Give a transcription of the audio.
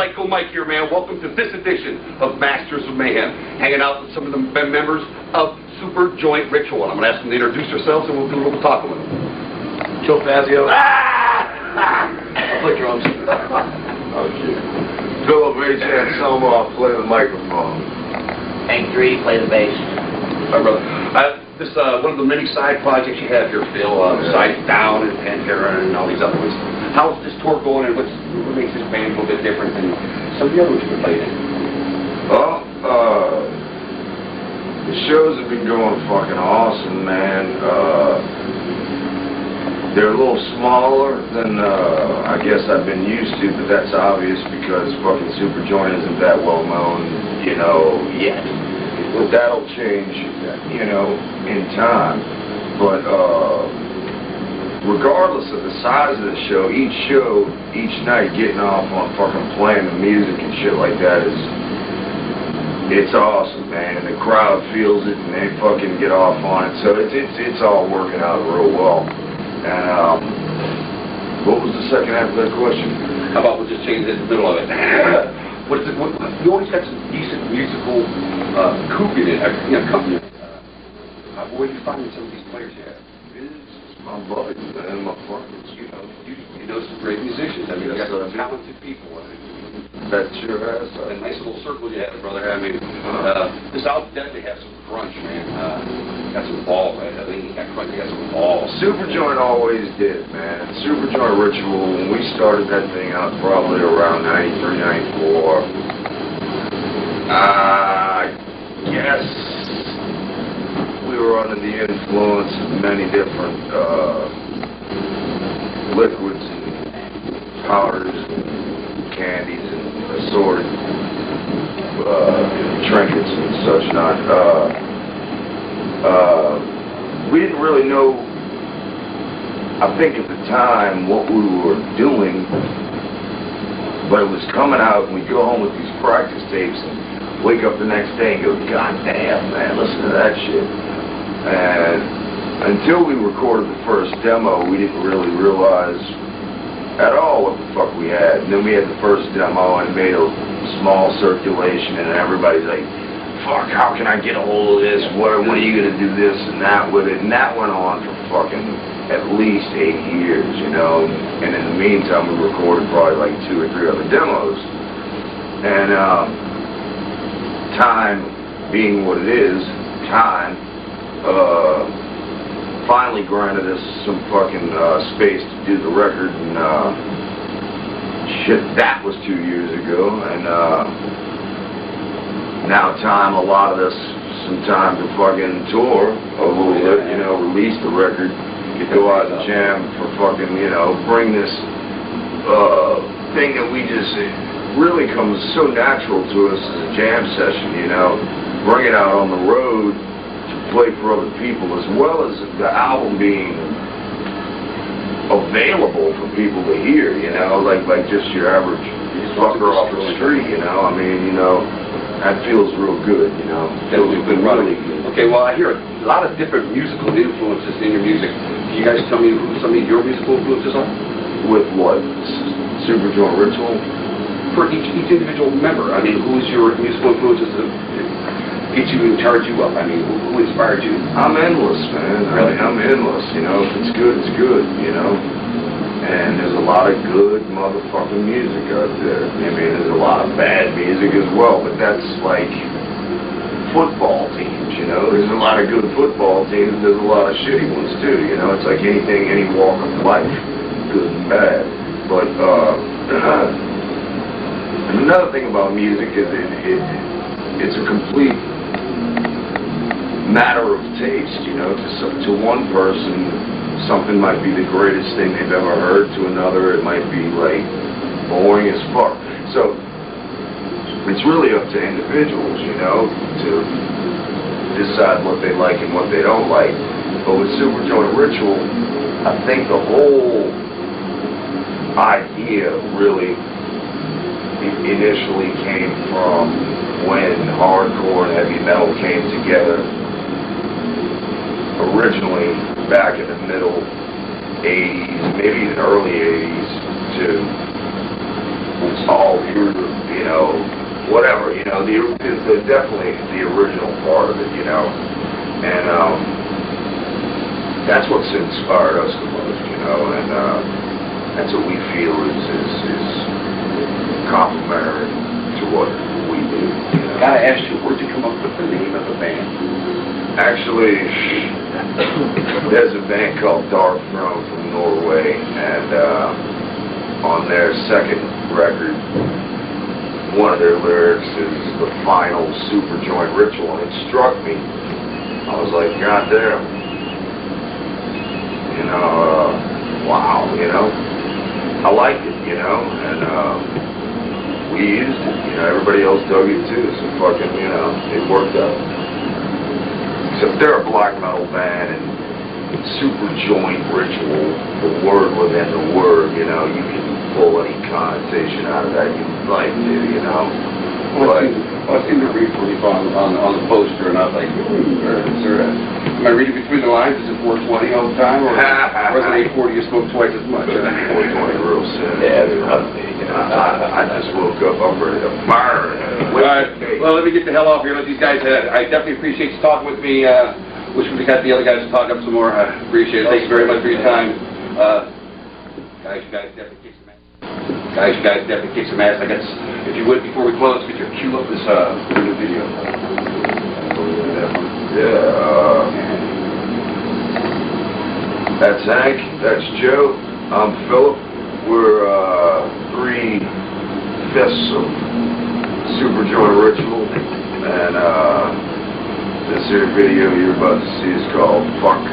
Psycho Mike here, man. Welcome to this edition of Masters of Mayhem. Hanging out with some of the members of Superjoint Ritual. And I'm going to ask them to introduce themselves and we'll do a little talking with them. Joe Fazzio. Play drums. Oh, shit. Philip H. Anselmo, I'll play the microphone. Hank 3, play the bass. All right, brother. This one of the many side projects you have here, Phil. Side Down and Pantera and all these other ones. How's this tour going, and what makes this band a little bit different than some of the other ones you've been playing in? Well, the shows have been going fucking awesome, man. They're a little smaller than I guess I've been used to, but that's obvious because fucking Superjoint isn't that well known, you know, yet. But that'll change, you know, in time. But regardless of the size of the show, each night getting off on fucking playing the music and shit like that it's awesome, man. And the crowd feels it and they fucking get off on it. So it's all working out real well. And what was the second half of that question? How about we'll just change it in the middle of it? You always got some decent musical company. Where are you finding some of these players you have? My buddies, man, my partners, you know. You know some great musicians. I mean, you got some talented people. That sure has. A nice little circle you have, brother. I mean, this album definitely has some crunch, man. Got some balls, right? I think you got crunch, you got some balls. Superjoint always did, man. Superjoint Ritual, when we started that thing out probably around 93, 94, I guess we were under the influence of many different liquids and powders and candies and assorted trinkets and such not. We didn't really know, I think at the time, what we were doing, but it was coming out and we'd go home with these practice tapes and wake up the next day and go, God damn, man, listen to that shit. And until we recorded the first demo, we didn't really realize at all what the fuck we had. And then we had the first demo and made a small circulation, and everybody's like, fuck, how can I get a hold of this? What are you going to do this and that with it? And that went on for fucking at least 8 years, you know. And in the meantime, we recorded probably like 2 or 3 other demos. And time being what it is, time finally granted us some fucking space to do the record, and shit, that was 2 years ago, and now time allotted us some time to fucking tour a little bit, you know, release the record, go out and jam for fucking, you know, bring this thing that we just, it really comes so natural to us as a jam session, you know, bring it out on the road, play for other people, as well as the album being available for people to hear, you know, like just your average fucker off the street, you know. I mean, you know, that feels real good, you know. Feels been running. Okay, well, I hear a lot of different musical influences in your music. Can you guys tell me who some of your musical influences are? With what? Superjoint Ritual? For each individual member. I mean, who is your musical influences that get you and charge you up? I mean, who inspired you? I'm endless, man. Really? I'm endless, you know. If it's good, it's good, you know. And there's a lot of good motherfucking music out there. I mean, there's a lot of bad music as well, but that's like football teams, you know. There's a lot of good football teams, there's a lot of shitty ones too, you know. It's like anything, any walk of life, good and bad. But another thing about music is it's a complete matter of taste, you know. To one person, something might be the greatest thing they've ever heard. To another, it might be like boring as fuck. So it's really up to individuals, you know, to decide what they like and what they don't like. But with Superjoint Ritual, I think the whole idea really initially came from when hardcore and heavy metal came together. Originally, back in the middle 80s, maybe even early 80s, to influence? all through, you know, whatever, you know, definitely the original part of it, you know, and that's what's inspired us the most, you know, and that's what we feel is complementary to what we do, you know. Gotta ask you, where'd you come up with the name of the band? Actually, there's a band called Dark Throne from Norway, and on their second record, one of their lyrics is the final Superjoint ritual, and it struck me. I was like, God damn, you know, wow, you know, I liked it, you know, and we used it, you know, everybody else dug it too, so fucking, you know, it worked out. Except they're a black metal band, and Superjoint ritual, the word within the word, you know, you can pull any connotation out of that you'd like to, you know. I seem to read pretty on the poster, and I was like, am I reading between the lines? Is it 420 all the time, or is it 840 you smoke twice as much? 420 real soon. Yeah, it's ugly, you know. I just woke up, I'm ready to fire. All right, well, let me get the hell off here. Let these guys I definitely appreciate you talking with me. Wish we got the other guys to talk up some more. I appreciate it. Thank you very much for your time. Guys, you guys definitely kick some ass. Guys, you guys definitely kick some ass. I guess, if you would, before we close, could you cue up this new video? Yeah, that's Hank, that's Joe, I'm Philip. We're 3/5 of Superjoint Ritual, and this here video you're about to see is called Fuck.